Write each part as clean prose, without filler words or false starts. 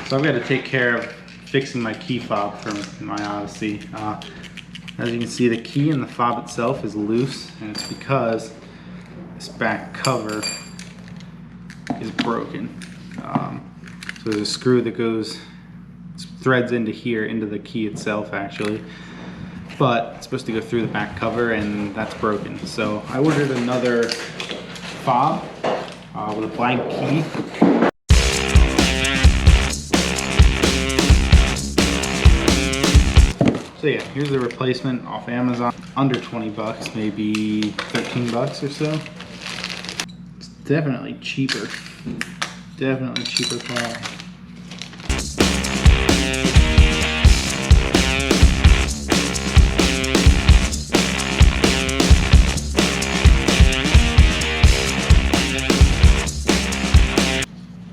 So I've got to take care of fixing my key fob from my Odyssey. As you can see, the key in the fob itself is loose, and it's because this back cover is broken. So there's a screw that goes, threads into here, into the key itself actually, but it's supposed to go through the back cover, and that's broken. So I ordered another fob with a blank key. So yeah, here's the replacement off Amazon. Under 20 bucks, maybe 13 bucks or so. It's definitely cheaper. Definitely cheaper quality.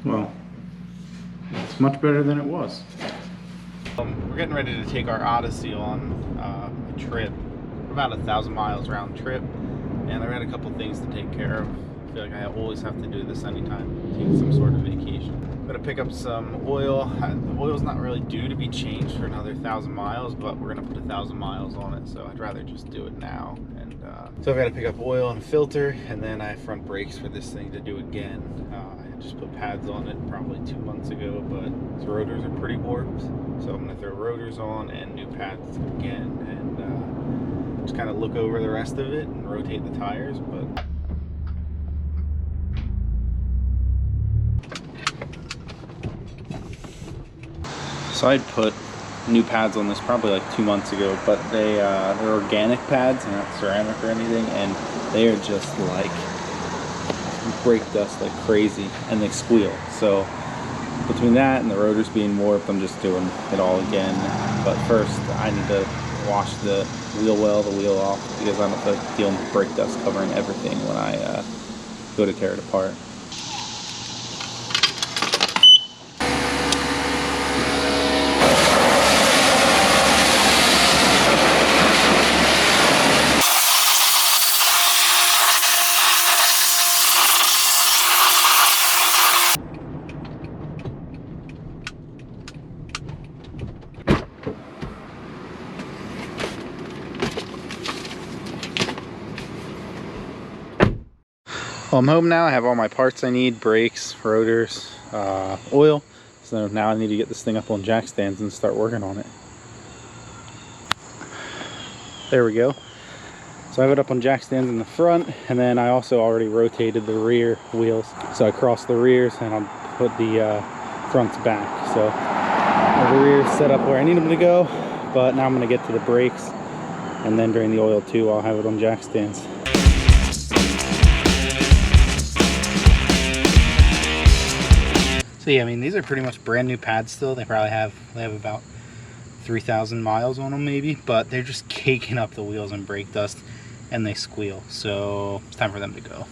Well, it's much better than it was. We're getting ready to take our Odyssey on a trip, about 1,000 miles round trip, and I had a couple things to take care of. I feel like I always have to do this anytime I take some sort of vacation. I'm gonna pick up some oil. The oil's not really due to be changed for another 1,000 miles, but we're gonna put 1,000 miles on it, so I'd rather just do it now. And so I've got to pick up oil and a filter, and then I have front brakes for this thing to do again. I just put pads on it probably 2 months ago, but the rotors are pretty warped, so I'm gonna throw rotors on and new pads again, and just kind of look over the rest of it and rotate the tires. But so I'd put new pads on this probably like 2 months ago, but they're organic pads, not ceramic or anything, and they are just like brake dust like crazy, and they squeal. So between that and the rotors being warped, I'm just doing it all again. But first I need to wash the wheel well, the wheel off, because I don't feel like dealing with brake dust covering everything when I go to tear it apart. Well, I'm home now. I have all my parts I need: brakes, rotors, oil. So now I need to get this thing up on jack stands and start working on it. There we go. So I have it up on jack stands in the front, and then I also already rotated the rear wheels. So I crossed the rears and I'll put the fronts back. So the rear's set up where I need them to go, but now I'm going to get to the brakes, and then during the oil too, I'll have it on jack stands. So yeah, I mean, these are pretty much brand new pads still. They have about 3,000 miles on them maybe, but they're just caking up the wheels in brake dust, and they squeal. So it's time for them to go.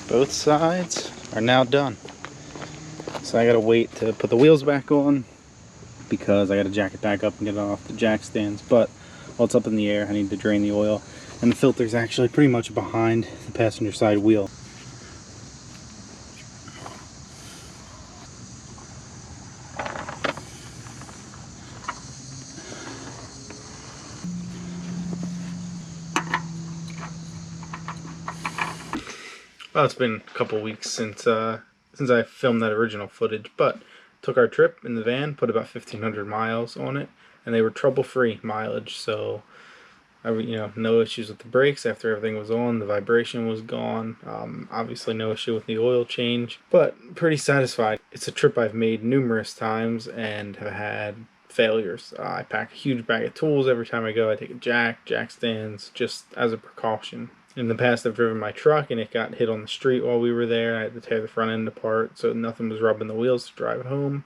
Both sides are now done. So I gotta wait to put the wheels back on, because I gotta jack it back up and get it off the jack stands. But while it's up in the air, I need to drain the oil, and the filter's actually pretty much behind the passenger side wheel. Well, it's been a couple weeks since I filmed that original footage, but took our trip in the van, put about 1,500 miles on it, and they were trouble-free mileage. So, no issues with the brakes after everything was on. The vibration was gone. Obviously, no issue with the oil change, but pretty satisfied. It's a trip I've made numerous times and have had failures. I pack a huge bag of tools every time I go. I take a jack stands, just as a precaution. In the past, I've driven my truck and it got hit on the street while we were there. I had to tear the front end apart so nothing was rubbing the wheels to drive it home.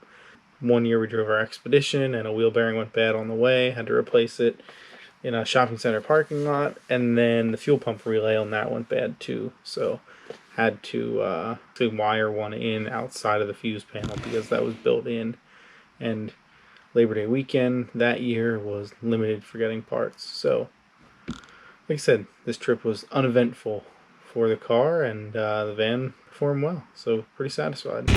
One year we drove our Expedition and a wheel bearing went bad on the way. Had to replace it in a shopping center parking lot. And then the fuel pump relay on that went bad too. So had to wire one in outside of the fuse panel because that was built in. And Labor Day weekend that year was limited for getting parts. So like I said, this trip was uneventful for the car, and the van performed well, so pretty satisfied.